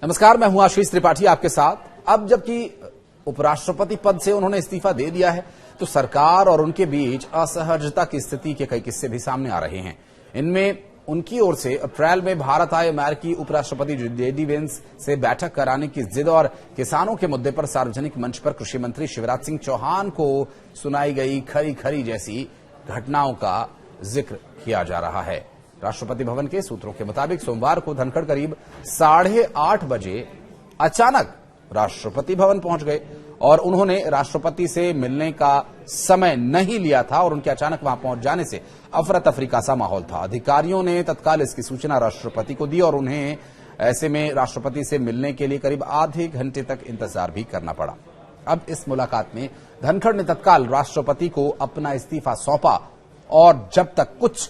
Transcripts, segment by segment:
नमस्कार, मैं हूं आशीष त्रिपाठी आपके साथ। अब जबकि उपराष्ट्रपति पद से उन्होंने इस्तीफा दे दिया है तो सरकार और उनके बीच असहजता की स्थिति के कई किस्से भी सामने आ रहे हैं। इनमें उनकी ओर से अप्रैल में भारत आए अमेरिकी उपराष्ट्रपति जेडी वेंस से बैठक कराने की जिद और किसानों के मुद्दे पर सार्वजनिक मंच पर कृषि मंत्री शिवराज सिंह चौहान को सुनाई गई खरी खरी जैसी घटनाओं का जिक्र किया जा रहा है। राष्ट्रपति भवन के सूत्रों के मुताबिक सोमवार को धनखड़ करीब 8:30 बजे अचानक राष्ट्रपति भवन पहुंच गए और उन्होंने राष्ट्रपति से मिलने का समय नहीं लिया था और उनके अचानक वहां पहुंच जाने से अफरा तफरी का सा माहौल था। अधिकारियों ने तत्काल इसकी सूचना राष्ट्रपति को दी और उन्हें ऐसे में राष्ट्रपति से मिलने के लिए करीब आधे घंटे तक इंतजार भी करना पड़ा। अब इस मुलाकात में धनखड़ ने तत्काल राष्ट्रपति को अपना इस्तीफा सौंपा और जब तक कुछ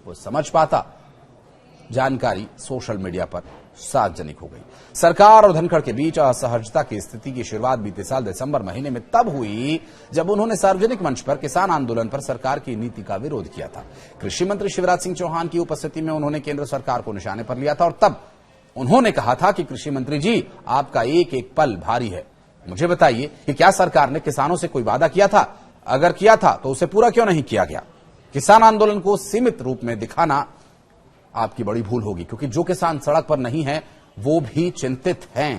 वो समझ पाता, जानकारी सोशल मीडिया पर सार्वजनिक हो गई। सरकार और धनखड़ के बीच असहजता की स्थिति की शुरुआत बीते साल दिसंबर महीने में तब हुई जब उन्होंने सार्वजनिक मंच पर किसान आंदोलन पर सरकार की नीति का विरोध किया था। कृषि मंत्री शिवराज सिंह चौहान की उपस्थिति में उन्होंने केंद्र सरकार को निशाने पर लिया था और तब उन्होंने कहा था कि कृषि मंत्री जी, आपका एक एक पल भारी है। मुझे बताइए कि क्या सरकार ने किसानों से कोई वादा किया था? अगर किया था तो उसे पूरा क्यों नहीं किया गया? किसान आंदोलन को सीमित रूप में दिखाना आपकी बड़ी भूल होगी, क्योंकि जो किसान सड़क पर नहीं है वो भी चिंतित हैं।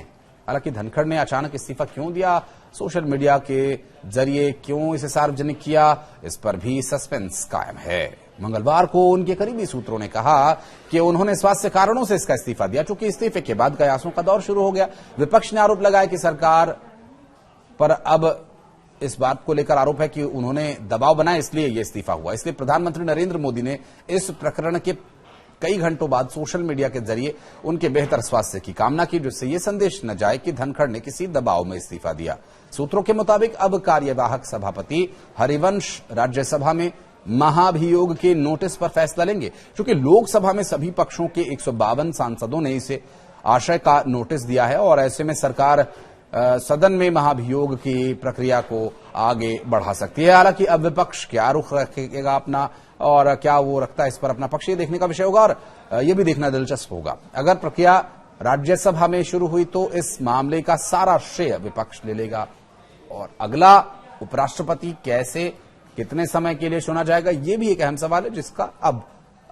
हालांकि धनखड़ ने अचानक इस्तीफा क्यों दिया, सोशल मीडिया के जरिए क्यों इसे सार्वजनिक किया, इस पर भी सस्पेंस कायम है। मंगलवार को उनके करीबी सूत्रों ने कहा कि उन्होंने स्वास्थ्य कारणों से इसका इस्तीफा दिया। चूंकि इस्तीफे के बाद कयासों का दौर शुरू हो गया। विपक्ष ने आरोप लगाया कि सरकार पर अब इस बात को लेकर आरोप है कि उन्होंने दबाव बनाया, इसलिए यह इस्तीफा हुआ। इसलिए प्रधानमंत्री नरेंद्र मोदी ने इस प्रकरण के कई घंटों बाद सोशल मीडिया के जरिए उनके बेहतर स्वास्थ्य की कामना की, जिससे यह संदेश न जाए कि धनखड़ ने किसी दबाव में इस्तीफा दिया। सूत्रों के मुताबिक अब कार्यवाहक सभापति हरिवंश राज्यसभा में महाभियोग के नोटिस पर फैसला लेंगे। क्योंकि लोकसभा में सभी पक्षों के 152 सांसदों ने इसे आशय का नोटिस दिया है और ऐसे में सरकार सदन में महाभियोग की प्रक्रिया को आगे बढ़ा सकती है। हालांकि अब विपक्ष क्या रुख रखेगा अपना और क्या वो रखता है, इस पर अपना पक्ष ये देखने का विषय होगा और ये भी देखना दिलचस्प होगा। अगर प्रक्रिया राज्यसभा में शुरू हुई तो इस मामले का सारा श्रेय विपक्ष ले लेगा और अगला उपराष्ट्रपति कैसे, कितने समय के लिए चुना जाएगा, ये भी एक अहम सवाल है जिसका अब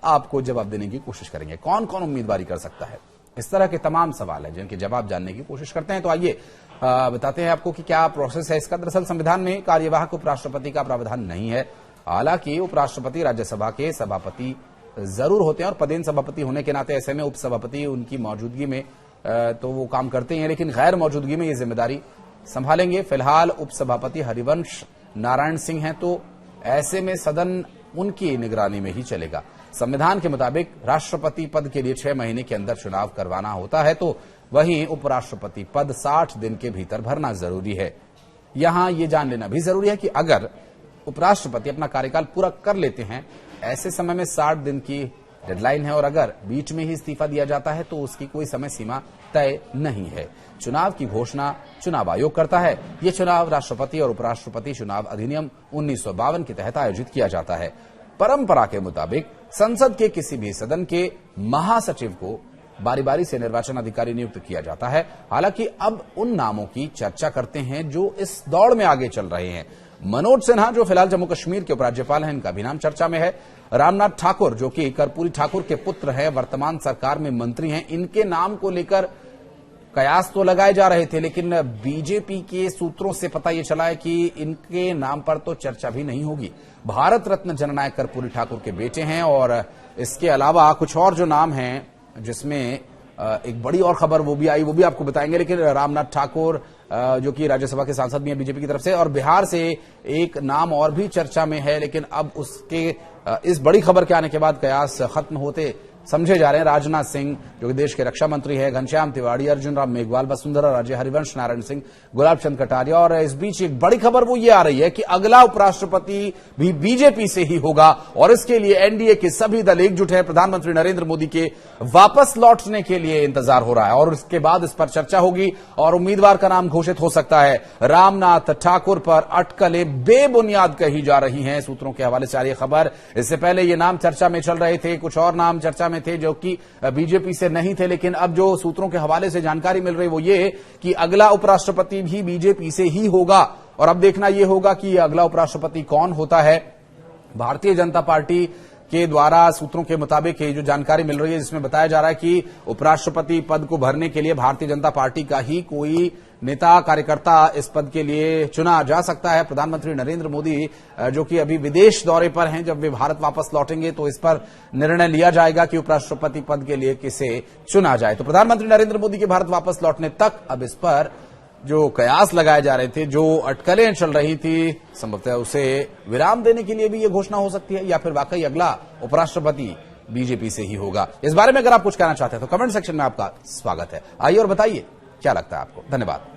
आपको जवाब देने की कोशिश करेंगे। कौन कौन उम्मीदवारी कर सकता है, इस तरह के तमाम सवाल हैं जिनके जवाब जानने की कोशिश करते हैं। तो आइए बताते हैं आपको कि क्या प्रोसेस है इसका। दरअसल संविधान में कार्यवाहक उपराष्ट्रपति का प्रावधान नहीं है। हालांकि उपराष्ट्रपति राज्यसभा के सभापति जरूर होते हैं और पदेन सभापति होने के नाते ऐसे में उपसभापति उनकी मौजूदगी में तो वो काम करते हैं, लेकिन गैर मौजूदगी में ये जिम्मेदारी संभालेंगे। फिलहाल उपसभापति हरिवंश नारायण सिंह हैं, तो ऐसे में सदन उनकी निगरानी में ही चलेगा। संविधान के मुताबिक राष्ट्रपति पद के लिए 6 महीने के अंदर चुनाव करवाना होता है, तो वहीं उपराष्ट्रपति पद 60 दिन के भीतर भरना जरूरी है। यहां यह जान लेना भी जरूरी है कि अगर उपराष्ट्रपति अपना कार्यकाल पूरा कर लेते हैं, ऐसे समय में 60 दिन की डेडलाइन है और अगर बीच में ही इस्तीफा दिया जाता है तो उसकी कोई समय सीमा तय नहीं है। चुनाव की घोषणा चुनाव आयोग करता है। यह चुनाव राष्ट्रपति और उपराष्ट्रपति चुनाव अधिनियम 1952 के तहत आयोजित किया जाता है। परंपरा के मुताबिक संसद के किसी भी सदन के महासचिव को बारी बारी से निर्वाचन अधिकारी नियुक्त किया जाता है। हालांकि अब उन नामों की चर्चा करते हैं जो इस दौड़ में आगे चल रहे हैं। मनोज सिन्हा जो फिलहाल जम्मू कश्मीर के उपराज्यपाल हैं, इनका भी नाम चर्चा में है। रामनाथ ठाकुर जो कि कर्पूरी ठाकुर के पुत्र हैं, वर्तमान सरकार में मंत्री हैं, इनके नाम को लेकर कयास तो लगाए जा रहे थे, लेकिन बीजेपी के सूत्रों से पता यह चला है कि इनके नाम पर तो चर्चा भी नहीं होगी। भारत रत्न जननायक कर्पूरी ठाकुर के बेटे हैं और इसके अलावा कुछ और जो नाम हैं, जिसमें एक बड़ी और खबर वो भी आई, वो भी आपको बताएंगे। लेकिन रामनाथ ठाकुर जो कि राज्यसभा के सांसद भी हैं बीजेपी की तरफ से, और बिहार से एक नाम और भी चर्चा में है, लेकिन अब उसके इस बड़ी खबर के आने के बाद कयास खत्म होते समझे जा रहे हैं। राजनाथ सिंह जो कि देश के रक्षा मंत्री है, घनश्याम तिवारी, अर्जुन राम मेघवाल, वसुंधरा राजे, हरिवंश नारायण सिंह, गुलाब चंद कटारिया, और इस बीच एक बड़ी खबर वो ये आ रही है कि अगला उपराष्ट्रपति भी बीजेपी से ही होगा और इसके लिए एनडीए के सभी दल एकजुट है। प्रधानमंत्री नरेंद्र मोदी के वापस लौटने के लिए इंतजार हो रहा है और इसके बाद इस पर चर्चा होगी और उम्मीदवार का नाम घोषित हो सकता है। रामनाथ ठाकुर पर अटकलें बेबुनियाद कही जा रही हैं, सूत्रों के हवाले से आ रही खबर। इससे पहले ये नाम चर्चा में चल रहे थे, कुछ और नाम चर्चा में में थे जो कि बीजेपी से नहीं थे, लेकिन अब जो सूत्रों के हवाले से जानकारी मिल रही वो ये कि अगला उपराष्ट्रपति भी बीजेपी से ही होगा। और अब देखना यह होगा कि अगला उपराष्ट्रपति कौन होता है। भारतीय जनता पार्टी के द्वारा सूत्रों के मुताबिक ये जो जानकारी मिल रही है जिसमें बताया जा रहा है कि उपराष्ट्रपति पद को भरने के लिए भारतीय जनता पार्टी का ही कोई नेता कार्यकर्ता इस पद के लिए चुना जा सकता है। प्रधानमंत्री नरेंद्र मोदी जो कि अभी विदेश दौरे पर हैं, जब वे भारत वापस लौटेंगे तो इस पर निर्णय लिया जाएगा कि उपराष्ट्रपति पद के लिए किसे चुना जाए। तो प्रधानमंत्री नरेंद्र मोदी के भारत वापस लौटने तक अब इस पर जो कयास लगाए जा रहे थे, जो अटकलें चल रही थी, संभवतः उसे विराम देने के लिए भी यह घोषणा हो सकती है या फिर वाकई अगला उपराष्ट्रपति बीजेपी से ही होगा। इस बारे में अगर आप कुछ कहना चाहते हैं तो कमेंट सेक्शन में आपका स्वागत है। आइए और बताइए क्या लगता है आपको। धन्यवाद।